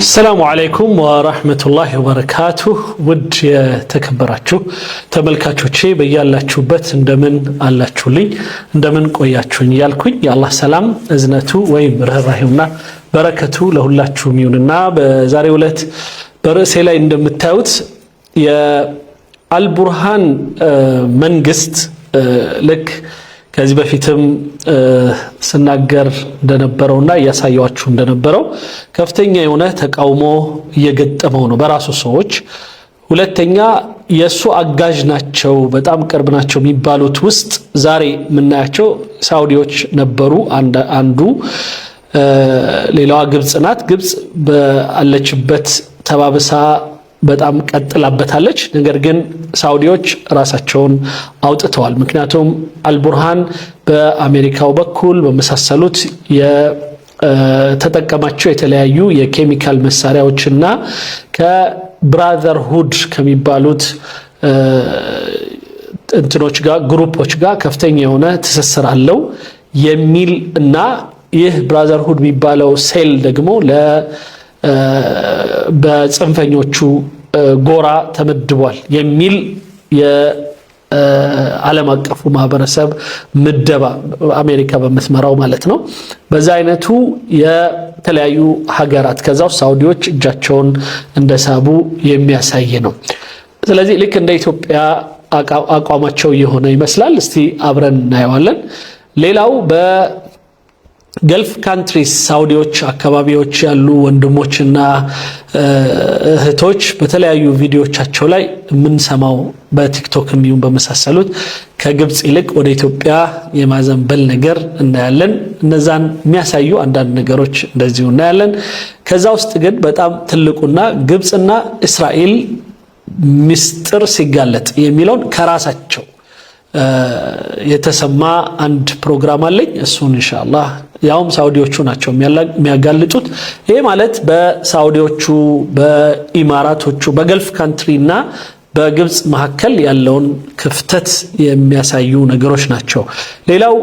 السلام عليكم ورحمة الله وبركاته ود يتكبراتشو تملكاتشو بيالاچوبت እንደምን አላችሁልኝ እንደምን ቆያችሁኝ ያልኩኝ የአላህ ሰላም እዝነቱ ወይም ረህራሂውና በረከቱ ለሁላችሁም ይሁንና በዛሬው ዕለት በርዕሴ ላይ እንደምታዩት የአልቡርሃን መንግስት ልክ ከዚህ በፊትም ስናገር እንደነበረውና ያሳያችሁ እንደነበረው ከፍተኛ የሆነ ተቃውሞ እየገጠመው ነው በራሱ ሰዎች። ሁለተኛ የሱ አጋዥ ናቸው በጣም ቅርብ ናቸው የሚባሉት ውስጥ ዛሬ ምናያቸው ሳውዲዎች ነበሩ። አንዱ ሌላዋ ግብጽ ናት። ግብጽ በአለችበት ተባብሳ በጣም ቀጥላበታለች። ነገር ግን ሳውዲዎች ራሳቸውን አውጥተዋል። ምክንያቱም አልቡርሃን በአሜሪካው በኩል በመሳሰሉት የተጠቀማቸው የተለያዩ የኬሚካል መሳሪያዎችና ከብራዘርሁድ ከሚባሉት እንትኖች ጋር ግሩፖች ጋር ከፍተኛ የሆነ ትስስር አለው የሚል እና ይህ ብራዘርሁድ የሚባለው ሴል ደግሞ በጽንፈኞቹ ጎራ ተመድቧል የሚል የዓለም አቀፉ ማህበረሰብ ምደባ አሜሪካ በመትመራው ማለት ነው። በዛ አይነቱ የተለያዩ ሀገራት ከዛው ሳውዲዎች እጃቸውን እንደሳቡ የሚያሳይ ነው። ስለዚህ ልክ እንደ ኢትዮጵያ አቋማቸው የሆነ ይመስላል። እስቲ አብረን እናየዋለን። ሌላው ገልፍ ካንትሪስ ሳውዲዎች አካባቢዎች ያሉ ወንድሞችና እህቶች በተለያዩ ቪዲዮቻቸው ላይ የምንሰማው በቲክቶክም ይሁን በመሳሰሉት ከግብጽ ይልቅ ወደ ኢትዮጵያ የማዘንበል ነገር እናያለን። እነዛን የሚያሳዩ አንዳንድ ነገሮች እንደዚሁ እናያለን። ከዛ ውስጥ ግን በጣም ትልቁና ግብጽና እስራኤል ምስጢር ሲጋለጥ የሚለውን ከራሳቸው የተሰማ አንድ ፕሮግራም አለኝ። እሱን ኢንሻአላህ ያውም ሳውዲዎቹ ናቸው የሚያጋልጡት። ይሄ ማለት በሳውዲዎቹ በኢማራቶቹ በገልፍ ካንትሪና በግብጽ መካከል ያለውን ክፍተት የሚያሳዩ ነገሮች ናቸው። ሌላው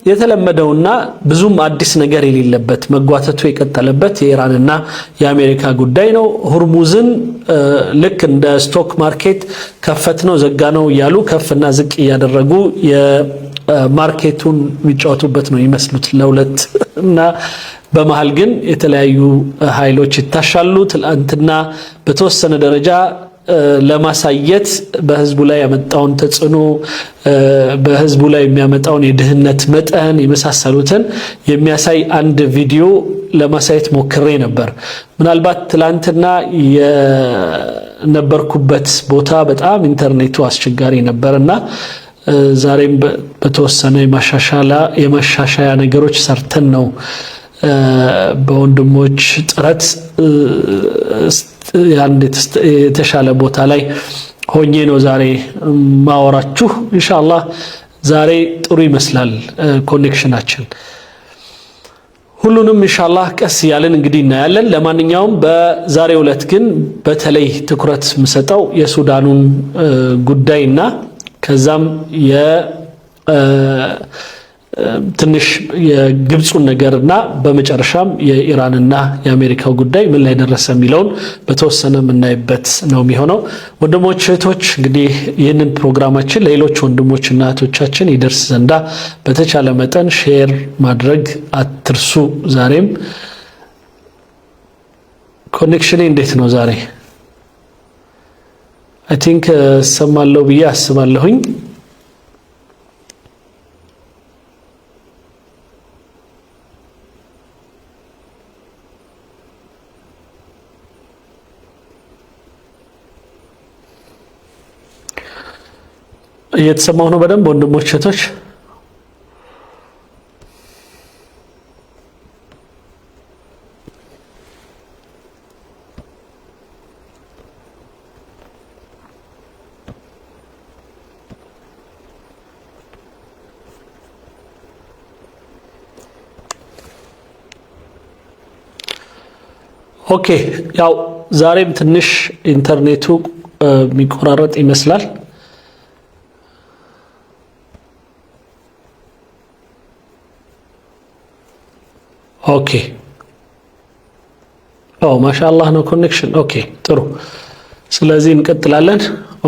የተለመደውና ብዙም አዲስ ነገር የሌለበት መጓተቱ የቀጠለበት የኢራንና የአሜሪካ ጉዳይ ነው። ሁርሙዝን ልክ እንደ ስቶክ ማርኬት ከፈትነው ዘጋነው እያሉ ከፍና ዝቅ እያደረጉ የማርኬቱን የሚጫወቱበት ነው ይመስሉት ለሁለት እና በመሃል ግን የተለያዩ ኃይሎች ይታሻሉ። ትላንትና በተወሰነ ደረጃ ለማሳየት በህዝቡ ላይ ያመጣውን ተጽዕኖ በህዝቡ ላይ የሚያመጣውን የድህነት መጠን የመሳሰሉትን የሚያሳይ አንድ ቪዲዮ ለማሳየት ሞክሬ ነበር። ምናልባት ትላንትና የነበርኩበት ቦታ በጣም ኢንተርኔቱ አስቸጋሪ ነበርና ዛሬም በተወሰነ የማሻሻያ ነገሮች ሰርተን ነው በወንድሞች ጥረት የተሻለ ቦታ ላይ ሆኜ ነው ዛሬ ማወራችሁ። ኢንሻአላህ ዛሬ ጥሩ ይመስላል ኮኔክሽናችን። ሁሉንም ኢንሻአላህ ቀስ ያለን እንግዲህ እናያለን። ለማንኛውም በዛሬው ዕለት ግን በተለይ ትኩረት የምሰጠው የሱዳኑን ጉዳይና ከዛም ትንሽ የግብጹን ነገርና በመጨረሻም የኢራንና የአሜሪካው ጉዳይ ምን ላይ ደረሰ የሚለውን በተወሰነ የምናይበት ነው የሚሆነው። ወንድሞች እህቶች፣ እንግዲህ ይህንን ፕሮግራማችን ለሌሎች ወንድሞችና እህቶቻችን ይደርስ ዘንዳ በተቻለ መጠን ሼር ማድረግ አትርሱ። ዛሬም ኮኔክሽኔ እንዴት ነው ዛሬ? አይ ቲንክ ሰማለሁ ብዬ አስባለሁኝ። እየተሰማው ነው በደንብ ወንድሞች እህቶች? ኦኬ፣ ያው ዛሬም ትንሽ ኢንተርኔቱ የሚቆራረጥ ይመስላል። ኦኬ ማሻአላህ ነው ኮኔክሽን። ኦኬ ጥሩ። ስለዚህ እንቀጥላለን።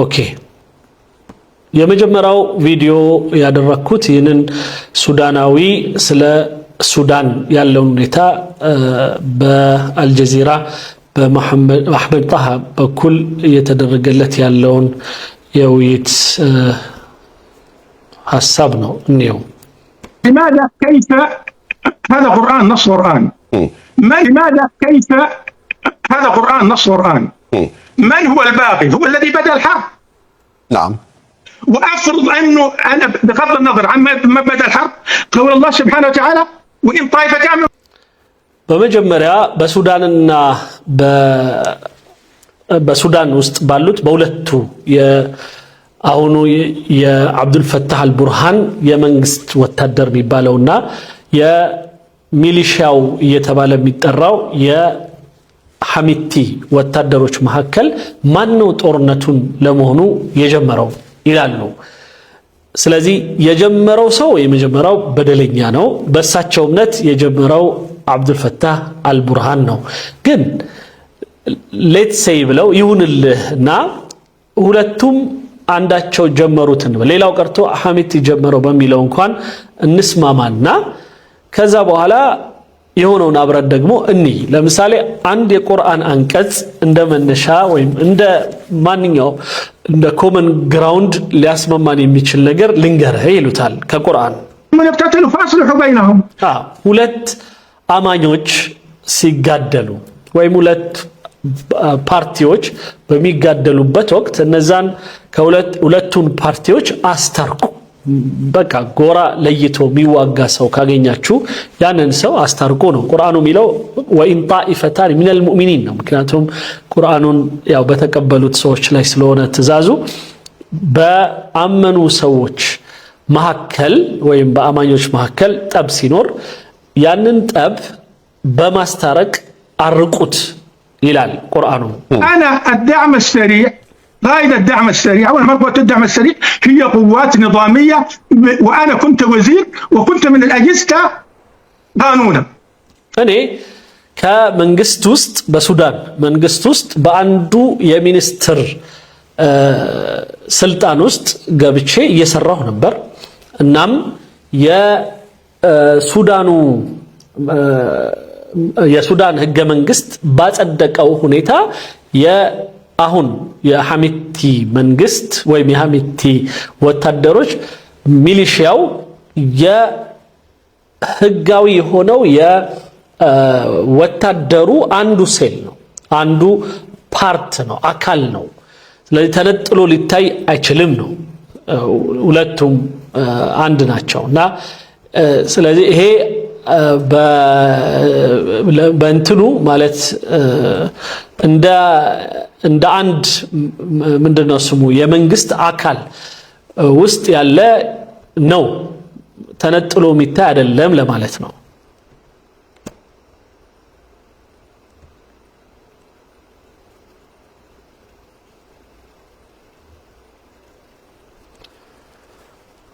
ኦኬ የመጀመሪያው ቪዲዮ ያደረኩት ይህንን ሱዳናዊ ስለ ሱዳን ያለውን ሁኔታ በአልጀዚራ በአህመድ ጣሃ በኩል እየተደረገለት ያለውን የውይይት ሐሳብ ነው እንየው። لماذا كيف هذا قرآن نص قرآن لماذا كيف هذا قرآن نص قرآن من هو الباغي؟ هو الذي بدأ الحرب. نعم. وأفرض أنه أنا بغض النظر عن ما بدأ الحرب قول الله سبحانه وتعالى وإن طائفتان በመጀመሪያ በሱዳንና በሱዳን ውስጥ ባሉት በሁለቱ አሁኑ የአብዱል ፈታህ አልቡርሃን የመንግስት ወታደር የሚባለውና የሚሊሻው እየተባለ የሚጠራው የሐሚቲ ወታደሮች መካከል ማን ነው ጦርነቱን ለመሆኑ የጀመረው ይላሉ። ስለዚህ የጀመረው ሰው የመጀመሪያው በደለኛ ነው። በእሳቸው እምነት የጀመረው አብዱል ፈታህ አልቡርሃን ነው። ግን ሌትስ ሴይ ብለው ይሁንልህና ሁለቱም አንዳቸው ጀመሩትን ሌላው ቀርቶ ሐሚቲ ጀመረው በሚለው እንኳን እንስማማና ከዛ በኋላ የሆነውን አብረን ደግሞ ለምሳሌ አንድ የቁርአን አንቀጽ እንደ መነሻ ወይም እንደ ማንኛው እንደ ኮመን ግራውንድ ሊያስማማን የሚችል ነገር ልንገርህ ይሉታል ከቁርአን من يقتتلوا فاصلحوا بينهم ሁለት አማኞች ሲጋደሉ ወይም ሁለት ፓርቲዎች በሚጋደሉበት ወቅት እነዛን ከሁለቱን ፓርቲዎች አስታርቁ። በቃ ጎራ ለይቶ የሚዋጋ ሰው ካገኛችሁ ያንን ሰው አስታርቁ ነው ቁርአኑ የሚለው። ወኢን ጣኢፈታን ሚነል ሙእሚኒን ነው። ምክንያቱም ቁርአኑን ያው በተቀበሉት ሰዎች ላይ ስለሆነ ትእዛዙ በአመኑ ሰዎች መካከል ወይም በአማኞች መካከል ጠብ ሲኖር ያንን ጠብ በማስታረቅ አርቁት ይላል ቁርአኑ። أنا الدعم السريع قائد الدعم السريع أول ما قلت الدعم السريع هي قوات نظامية وأنا كنت وزير وكنت من الأجهزة قانونا. እኔ ከመንግስት ውስጥ በሱዳን መንግስት ውስጥ በአንዱ የሚኒስትር ስልጣን ውስጥ ገብቼ እየሰራሁ ነበር። እናም የሱዳን ህገ መንግስት ባጸደቀው ሁኔታ አሁን የሐሚቲ መንግስት ወይም የሐሚቲ ወታደሮች ሚሊሺያው የህጋዊ ሆነው የወታደሩ አንዱ ሴል ነው፣ አንዱ ፓርት ነው፣ አካል ነው። ስለዚህ ተነጥሎ ሊታይ አይችልም ነው። ሁለቱም አንድ ናቸውና ስለዚህ ይሄ በእንትኑ ማለት እንደ አንድ ምንድነው ስሙ የመንግስት አካል ውስጥ ያለ ነው፣ ተነጥሎ የሚታይ አይደለም ለማለት ነው።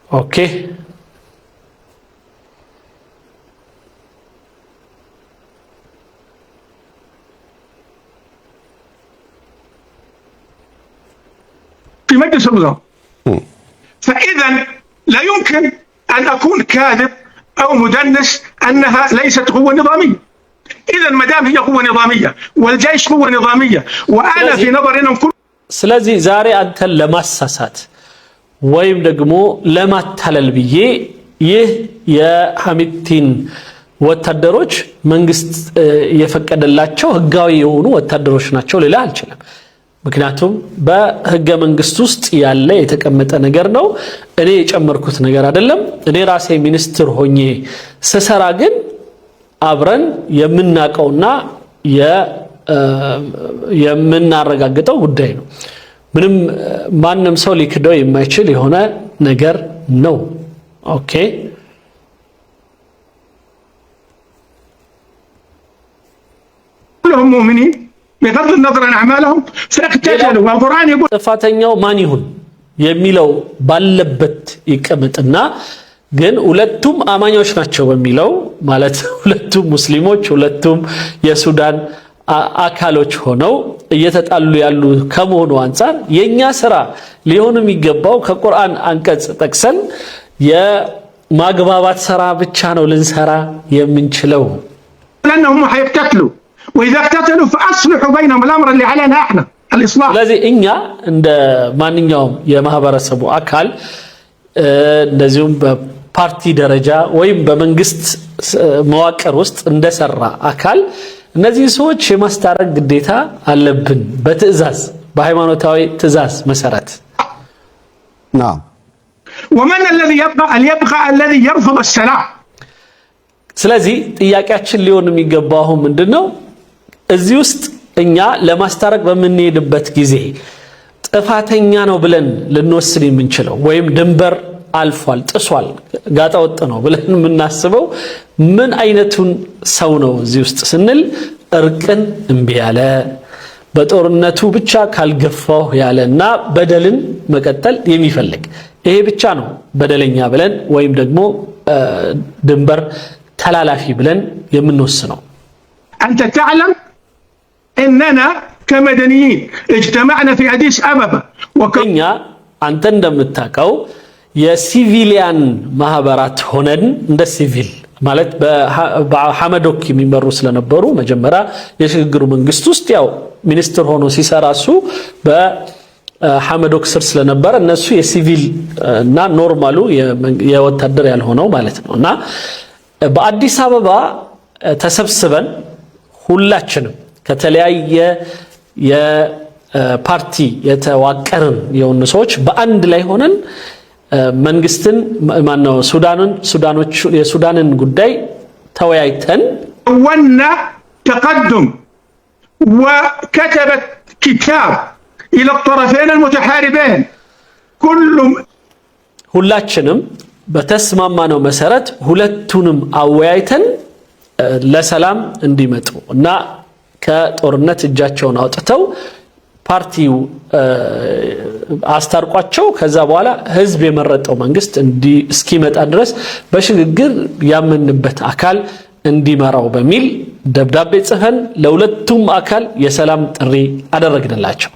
ኦኬ في مجلس الوزراء. فإذا لا يمكن أن أكون كاذب أو مدنس أنها ليست قوة نظامية. إذا ما دام هي قوة نظامية والجيش قوة نظامية وأنا في نظري أنهم كل ስለዚህ ዛሬ አንተን ለማሳሳት ወይም ደግሞ ለማታለል ብዬ ይህ የሐሚቲን ወታደሮች መንግስት የፈቀደላቸው ህጋዊ የሆኑ ወታደሮች ናቸው ሌላ አልችልም። ምክንያቱም በህገ መንግስት ውስጥ ያለ የተቀመጠ ነገር ነው፣ እኔ የጨመርኩት ነገር አይደለም። እኔ ራሴ ሚኒስትር ሆኜ ስሰራ ግን አብረን የምናቀውና የምናረጋግጠው ጉዳይ ነው። ምንም ማንም ሰው ሊክደው የማይችል የሆነ ነገር ነው። ኦኬ كلهم مؤمنين بغض النظر عن أعمالهم فاقتتلوا والقرآن يقول ጥፋተኛው ማን ይሁን የሚለው ባለበት ይቀመጥና ግን ሁለቱም አማኞች ናቸው በሚለው ማለት ሁለቱም ሙስሊሞች ሁለቱም የሱዳን አካሎች ሆነው እየተጣሉ ያሉ ከመሆኑ አንፃር የኛ ስራ ሊሆን የሚገባው ከቁርአን አንቀጽ ጠቅሰን የማግባባት ስራ ብቻ ነው ልንሰራ የምንችለው። لأنهم حيقتتلوا وإذا اقتتلوا فأصلحوا بينهم الأمر اللي علينا إحنا الإصلاح. ስለዚህ እኛ እንደ ማንኛውም የማህበረሰቡ አካል እንደዚሁም በፓርቲ ደረጃ ወይም በመንግስት መዋቅር ውስጥ እንደሰራ አካል እነዚህ ሰዎች የማስታረቅ ግዴታ አለብን በትዕዛዝ በሃይማኖታዊ ትዕዛዝ መሰረት። نعم. ومن الذي يبقى الذي يرفض السلام. ስለዚህ ጥያቄያችን ሊሆን የሚገባው ምንድነው? እዚህ ውስጥ እኛ ለማስታረቅ በምንሄድበት ጊዜ ጥፋተኛ ነው ብለን ልንወስን የምንችለው ወይም ድንበር አልፏል ጥሷል ጋጣ ወጥ ነው ብለን የምናስበው ምን አይነቱን ሰው ነው እዚህ ውስጥ ስንል እርቅን እምቢ ያለ በጦርነቱ ብቻ ካልገፋው ያለና በደልን መቀጠል የሚፈልግ ይሄ ብቻ ነው በደለኛ ብለን ወይም ደግሞ ድንበር ተላላፊ ብለን የምንወስነው። أنت تعلم أننا كمدنيين اجتمعنا في أديس أبابا ወከኛ አንተ እንደምታውቀው የሲቪሊያን ማህበራት ሆነን እንደ ሲቪል ማለት በሐመዶክ የሚመሩ ስለነበሩ መጀመሪያ የሽግግሩ መንግስት ውስጥ ያው ሚኒስትር ሆኖ ሲሰራሱ በሐመዶክ ስር ስለነበረ እነሱ የሲቪል እና ኖርማሉ የወታደር ያልሆነው ማለት ነውና በአዲስ አበባ ተሰብስበን ሁላችንም ከተለያየ የፓርቲ የተዋቀርን የሆኑ ሰዎች በአንድ ላይ ሆነን መንግስትን ማነው የሱዳንን ጉዳይ ተወያይተን ونا تقدم وكتبت كتاب إلى الطرفين المتحاربين كلهم ሁላችንም በተስማማነው መሰረት ሁለቱንም አወያይተን ለሰላም እንዲመጡ እና ከጦርነት እጃቸውን አውጥተው ፓርቲው አስታርቋቸው ከዛ በኋላ ህዝብ የመረጠው መንግስት እስኪመጣ ድረስ በሽግግር ያመንበት አካል እንዲመራው በሚል ደብዳቤ ጽፈን ለሁለቱም አካል የሰላም ጥሪ አደረግንላቸው።